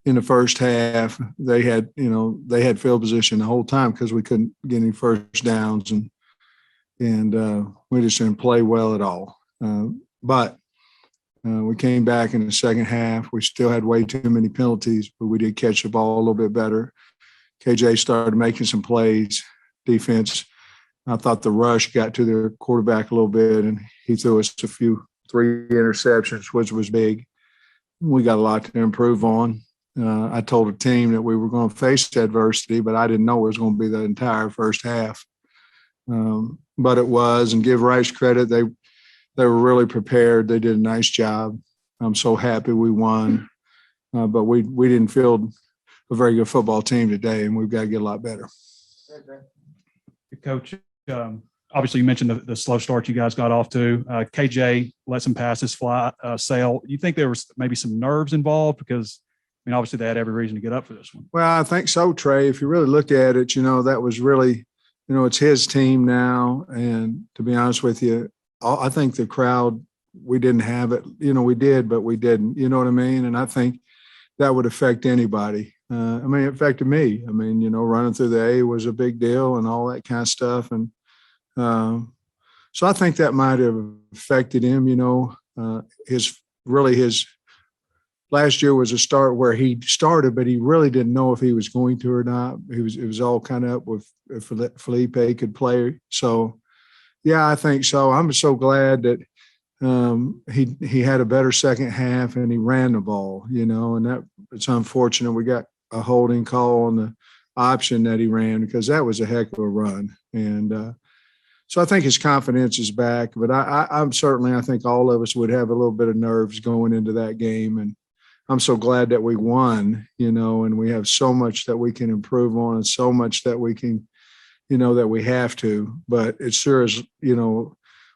in the first half. They had field position the whole time because we couldn't get any first downs, and we just didn't play well at all. But we came back in the second half. We still had way too many penalties, but we did catch the ball a little bit better. KJ started making some plays. Defense, I thought the rush got to their quarterback a little bit, and he threw us 3 interceptions, which was big. We got a lot to improve on. I told the team that we were going to face adversity, but I didn't know it was going to be the entire first half. But it was, and give Rice credit, they were really prepared. They did a nice job. I'm so happy we won. But we didn't field a very good football team today, and we've got to get a lot better. Coach, obviously you mentioned the slow start you guys got off to. KJ let some passes fly, sail. You think there was maybe some nerves involved? Because, I mean, obviously they had every reason to get up for this one. Well, I think so, Trey. If you really look at it, that was really, it's his team now. And to be honest with you, I think the crowd, we didn't have it. We did, but we didn't. You know what I mean? And I think that would affect anybody. It affected me. Running through the A was a big deal and all that kind of stuff. And so I think that might have affected him. His last year was a start where he started, but he really didn't know if he was going to or not. It was all kind of up with if Felipe could play. So, yeah, I think so. I'm so glad that he had a better second half and he ran the ball, and that it's unfortunate we got a holding call on the option that he ran because that was a heck of a run. And so I think his confidence is back, but I'm certainly, I think all of us would have a little bit of nerves going into that game. And I'm so glad that we won, and we have so much that we can improve on and so much that we can, that we have to, but it sure is, we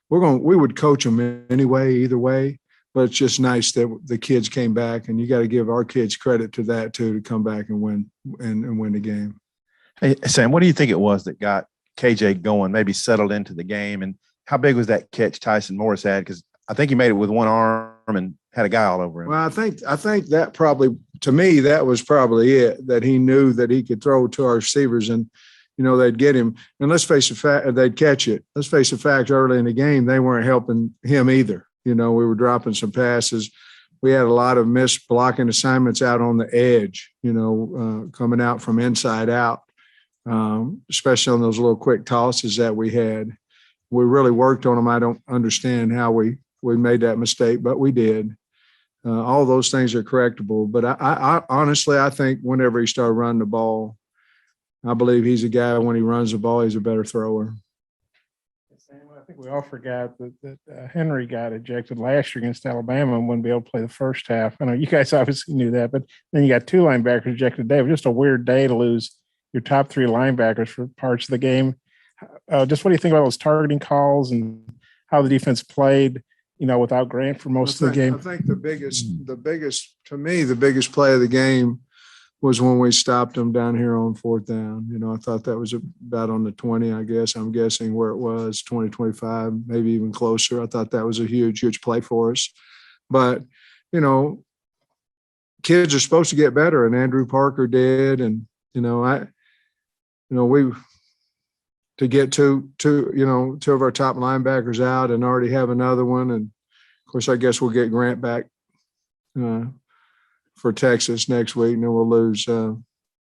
would coach them anyway, either way. But it's just nice that the kids came back, and you got to give our kids credit to that too, to come back and win and win the game. Hey, Sam, what do you think it was that got KJ going, maybe settled into the game? And how big was that catch Tyson Morris had? Because I think he made it with one arm and had a guy all over him. Well, I think that probably, to me, that was probably it, that he knew that he could throw to our receivers and, they'd get him. And let's face the fact, they'd catch it. Let's face the fact, early in the game, they weren't helping him either. We were dropping some passes. We had a lot of missed blocking assignments out on the edge, coming out from inside out, especially on those little quick tosses that we had. We really worked on them. I don't understand how we made that mistake, but we did. All those things are correctable. But I honestly, I think whenever he started running the ball, I believe he's a guy, when he runs the ball, he's a better thrower. I think we all forgot that Henry got ejected last year against Alabama and wouldn't be able to play the first half. I know you guys obviously knew that, but then you got 2 linebackers ejected today. It was just a weird day to lose your top 3 linebackers for parts of the game. Just what do you think about those targeting calls and how the defense played, without Grant for most of the game? I think the biggest play of the game was when we stopped them down here on 4th down. I thought that was about on the 20, I guess. I'm guessing where it was, 20, 25, maybe even closer. I thought that was a huge, huge play for us. But, kids are supposed to get better, and Andrew Parker did. And, we to get two of our top linebackers out and already have another one. And, of course, I guess we'll get Grant back for Texas next week, and then we'll lose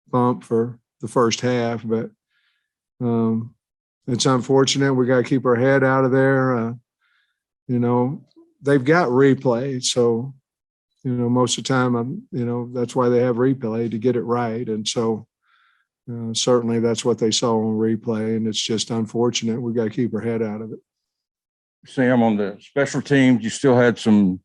Bump for the first half. But it's unfortunate. We got to keep our head out of there. They've got replay, so most of the time, that's why they have replay, to get it right. And so certainly that's what they saw on replay, and it's just unfortunate. We got to keep our head out of it. Sam, on the special teams, you still had some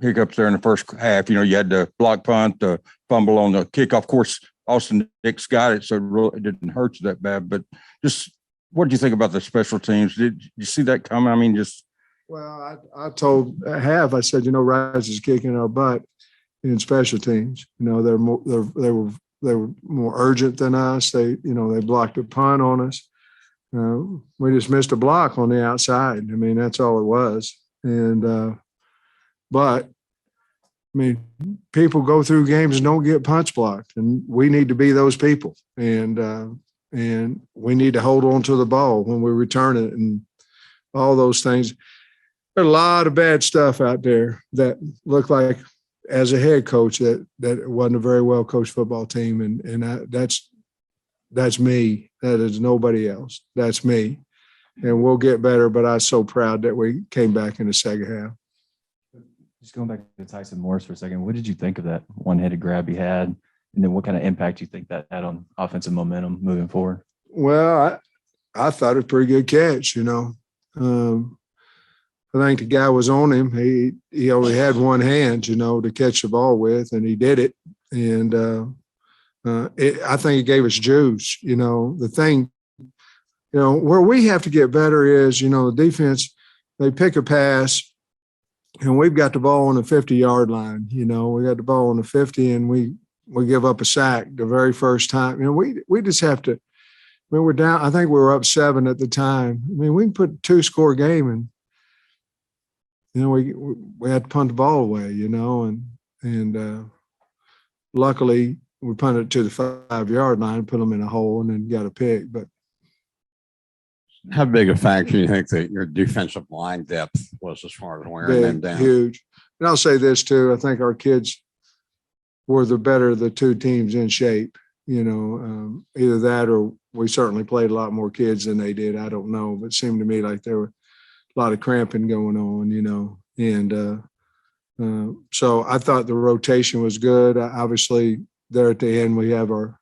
hiccups there in the first half. You had the block punt, the fumble on the kickoff. Of course, Austin Dix got it, so it didn't hurt you that bad. But just what did you think about the special teams? Did you see that coming? Well, I told Half, I said, Rice is kicking our butt in special teams. They were more urgent than us. They blocked a punt on us. We just missed a block on the outside. That's all it was. And but I mean, people go through games and don't get punch blocked, and we need to be those people. And we need to hold on to the ball when we return it and all those things. There's a lot of bad stuff out there that look like, as a head coach, that wasn't a very well coached football team, and that's me. That is nobody else. That's me, and we'll get better. But I'm so proud that we came back in the second half. Just going back to Tyson Morris for a second, what did you think of that one-handed grab he had? And then what kind of impact do you think that had on offensive momentum moving forward? Well, I thought it was a pretty good catch, I think the guy was on him. He only had one hand, to catch the ball with, and he did it. And I think it gave us juice. The thing, where we have to get better is, the defense, they pick a pass, and we've got the ball on the 50-yard line. We got the ball on the 50, and we give up a sack the very first time. We just have to. We're down. I think we were up 7 at the time. We can put a 2-score game, and we had to punt the ball away. And luckily we punted it to the 5-yard line, put them in a hole, and then got a pick. But how big a factor do you think that your defensive line depth was as far as wearing them down? Huge. And I'll say this too. I think our kids were the better of the two teams in shape. Either that or we certainly played a lot more kids than they did. I don't know, but it seemed to me like there were a lot of cramping going on, and so I thought the rotation was good. Obviously, there at the end, we have our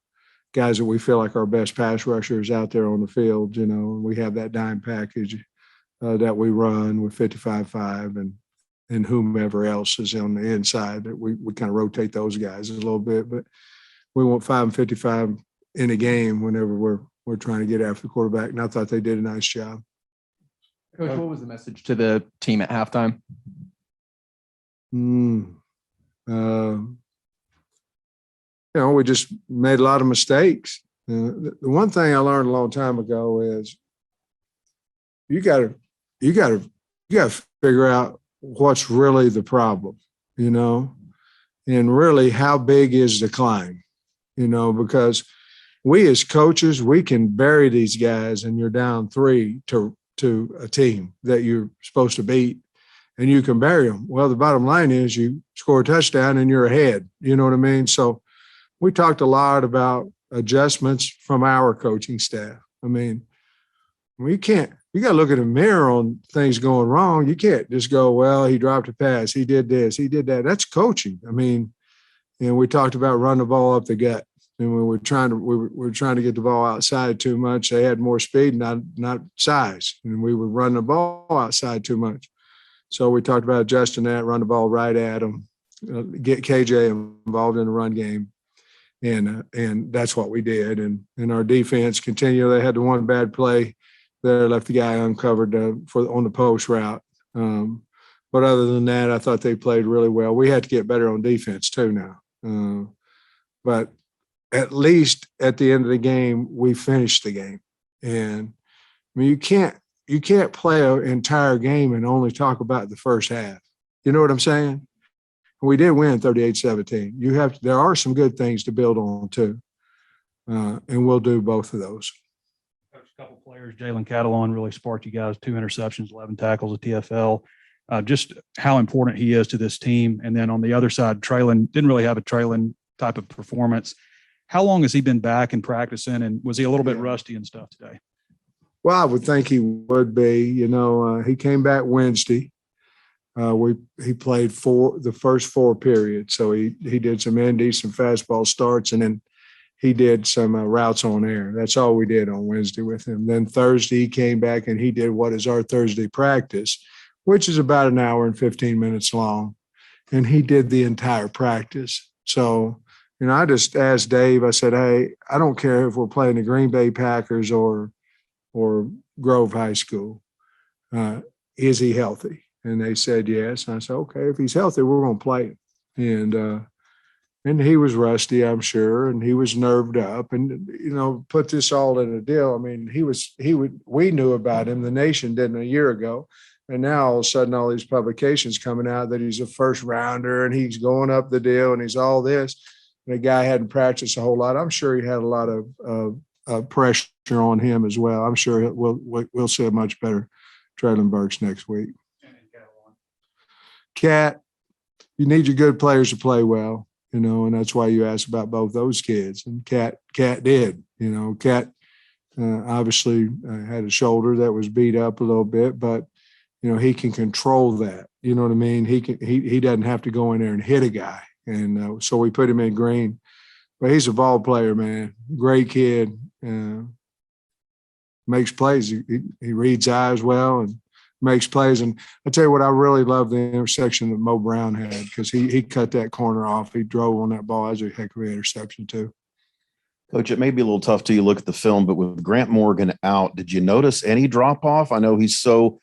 guys that we feel like our best pass rushers out there on the field. We have that dime package that we run with 55-5 and whomever else is on the inside. That we kind of rotate those guys a little bit, but we want 5 and 55 in a game whenever we're trying to get after the quarterback. And I thought they did a nice job. Coach, what was the message to the team at halftime? We just made a lot of mistakes. The one thing I learned a long time ago is you got to figure out what's really the problem, and really how big is the climb, because we as coaches, we can bury these guys and you're down 3 to a team that you're supposed to beat, and you can bury them. Well, the bottom line is you score a touchdown and you're ahead. You know what I mean? So we talked a lot about adjustments from our coaching staff. You got to look at the mirror on things going wrong. You can't just go, well, he dropped a pass. He did this. He did that. That's coaching. And we talked about running the ball up the gut. And we were trying to get the ball outside too much. They had more speed, not size. And we were running the ball outside too much. So we talked about adjusting that, run the ball right at them, get KJ involved in the run game. And that's what we did. And our defense continued. They had the one bad play there, left the guy uncovered on the post route. But other than that, I thought they played really well. We had to get better on defense too now. But at least at the end of the game, we finished the game. And you can't play an entire game and only talk about the first half. You know what I'm saying? We did win 38-17. There are some good things to build on too. And we'll do both of those. A couple players, Jalen Catalon really sparked you guys, 2 interceptions, 11 tackles at TFL. Just how important he is to this team. And then on the other side, Traylon didn't really have a Traylon type of performance. How long has he been back and practicing? And was he a little bit rusty and stuff today? Well, I would think he would be. He came back Wednesday. He played the first 4 periods. So he did some indies, some fastball starts, and then he did some routes on air. That's all we did on Wednesday with him. Then Thursday he came back and he did what is our Thursday practice, which is about an hour and 15 minutes long. And he did the entire practice. So, I just asked Dave, I said, hey, I don't care if we're playing the Green Bay Packers or Grove High School. Is he healthy? And they said yes. And I said, okay, if he's healthy, we're going to play him. And he was rusty, I'm sure, and he was nerved up. And put this all in a deal. We knew about him. The nation didn't a year ago. And now all of a sudden, all these publications coming out that he's a first rounder and he's going up the deal and he's all this. And the guy hadn't practiced a whole lot. I'm sure he had a lot of pressure on him as well. I'm sure we'll see a much better Traylon Burks next week. Cat, you need your good players to play well, and that's why you asked about both those kids. And Cat did, Cat obviously had a shoulder that was beat up a little bit, but he can control that. You know what I mean? He doesn't have to go in there and hit a guy. And so we put him in green. But he's a ball player, man. Great kid. Makes plays. He reads eyes well and makes plays. And I tell you what, I really love the intersection that Mo Brown had because he cut that corner off. He drove on that ball. That was a heck of an interception too. Coach, it may be a little tough to you look at the film, but with Grant Morgan out, did you notice any drop off? I know he's so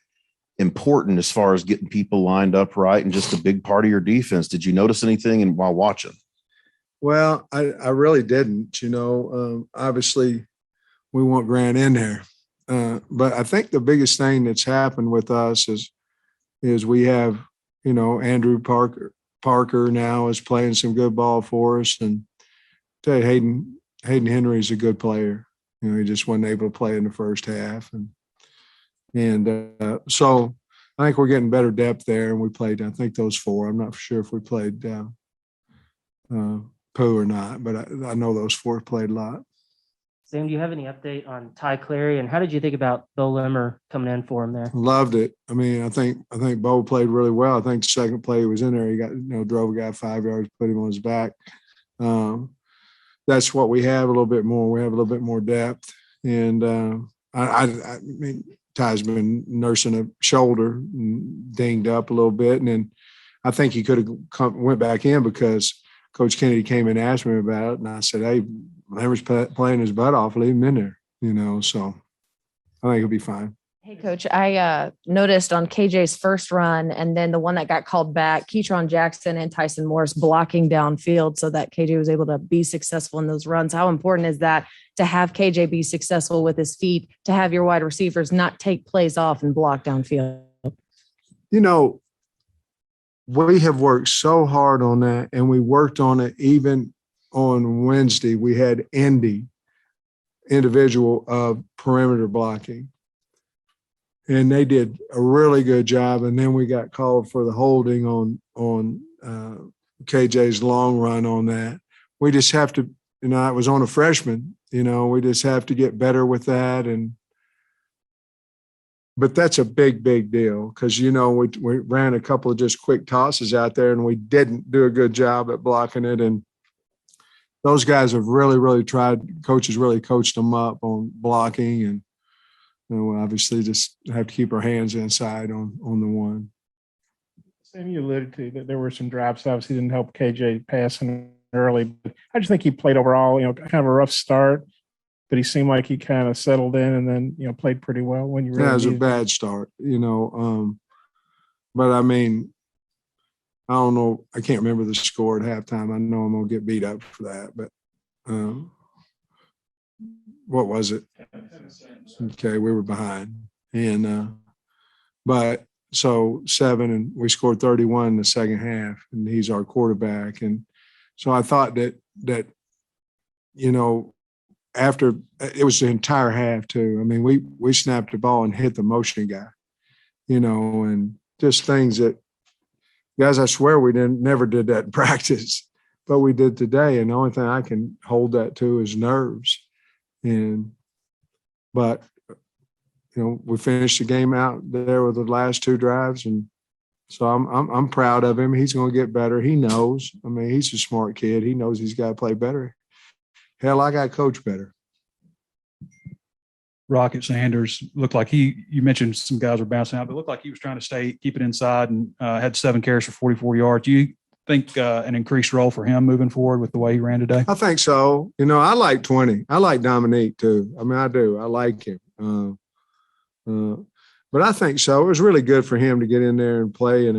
important as far as getting people lined up right and just a big part of your defense. Did you notice anything while watching? Well, I really didn't. Obviously we want Grant in there. But I think the biggest thing that's happened with us is we have, Andrew Parker now is playing some good ball for us. And I tell you, Hayden Henry's a good player. He just wasn't able to play in the first half. And so I think we're getting better depth there. And we played, I think, those four. I'm not sure if we played Pooh or not, but I know those four played a lot. Sam, do you have any update on Ty Clary, and how did you think about Bo Limmer coming in for him there? Loved it. I mean, I think Bo played really well. I think the second play he was in there, he got drove a guy 5 yards, put him on his back. That's what we have a little bit more. We have a little bit more depth, and I mean, Ty's been nursing a shoulder, dinged up a little bit, and then I think he could have went back in because Coach Kennedy came and asked me about it, and I said, "Hey, Limmer's playing his butt off. Leave him in there." So I think he'll be fine. Hey, Coach, I noticed on KJ's first run and then the one that got called back, Keetron Jackson and Tyson Morris blocking downfield so that KJ was able to be successful in those runs. How important is that to have KJ be successful with his feet, to have your wide receivers not take plays off and block downfield? We have worked so hard on that, and we worked on it even on Wednesday. We had individual perimeter blocking. And they did a really good job. And then we got called for the holding on KJ's long run on that. We just have to, it was on a freshman, we just have to get better with that. But that's a big, big deal because, we ran a couple of just quick tosses out there and we didn't do a good job at blocking it. And those guys have really, really tried. Coaches really coached them up on blocking, and we obviously just have to keep our hands inside on the one. Sam, you alluded to that there were some drops. Obviously, didn't help KJ passing early. But I just think he played overall, kind of a rough start, but he seemed like he kind of settled in and then, played pretty well when you really it was a bad start, but I mean, I don't know. I can't remember the score at halftime. I know I'm going to get beat up for that, but what was it? Okay, we were behind. And but so 7, and we scored 31 in the second half, and he's our quarterback. And so I thought that after it was the entire half too. I mean, we snapped the ball and hit the motion guy, and just things that guys, I swear we never did that in practice, but we did today. And the only thing I can hold that to is nerves. But we finished the game out there with the last 2 drives, and so I'm proud of him. He's going to get better. He knows. I mean, he's a smart kid. He knows he's got to play better. Hell, I got to coach better. Rocket Sanders looked like you mentioned some guys were bouncing out, but it looked like he was trying to keep it inside and had 7 carries for 44 yards. Do you think an increased role for him moving forward with the way he ran today? I think so. I like 20. I like Dominique too. I mean, I do. I like him. But I think so. It was really good for him to get in there and play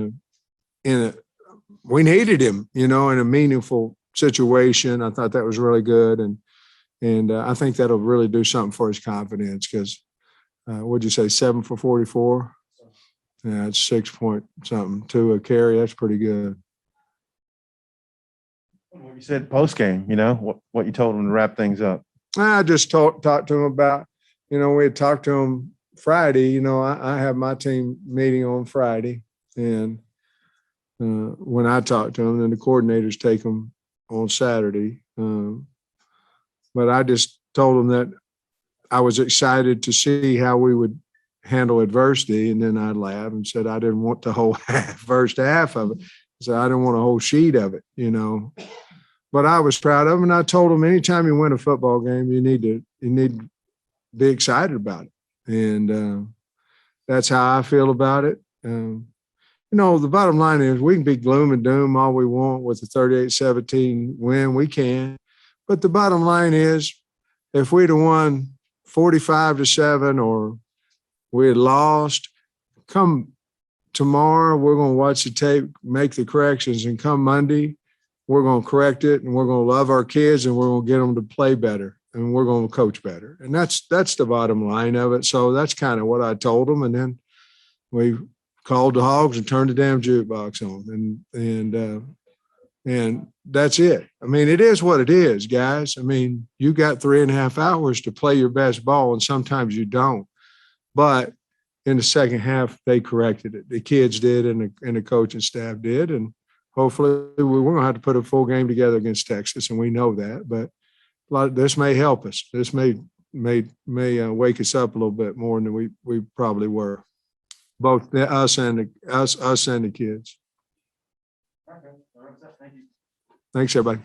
we needed him, in a meaningful situation. I thought that was really good. And I think that'll really do something for his confidence because, what'd you say, 7 for 44? Yeah, it's 6 point something to a carry. That's pretty good. What you said post game, what you told him to wrap things up. I just talked to him about, we had talked to him Friday. I have my team meeting on Friday, and when I talk to them, then the coordinators take them on Saturday. But I just told them that I was excited to see how we would handle adversity. And then I laughed and said I didn't want the whole first half of it. So I didn't want a whole sheet of it, But I was proud of them. And I told them anytime you win a football game, you need to be excited about it. And that's how I feel about it. The bottom line is we can be gloom and doom all we want with the 38-17 win. We can. But the bottom line is if we'd have won 45-7 or we had lost, come tomorrow, we're going to watch the tape, make the corrections, and come Monday, we're going to correct it, and we're going to love our kids, and we're going to get them to play better, and we're going to coach better. And that's the bottom line of it. So that's kind of what I told them. And then we called the Hogs and turned the damn jukebox on. And that's it. I mean, it is what it is, guys. I mean, you got 3.5 hours to play your best ball, and sometimes you don't. But in the second half, they corrected it. The kids did, and the coaching staff did. And hopefully we're going to have to put a full game together against Texas, and we know that. But this may help us. This may wake us up a little bit more than we probably were, both us and the kids. Okay. Thank you. Thanks, everybody.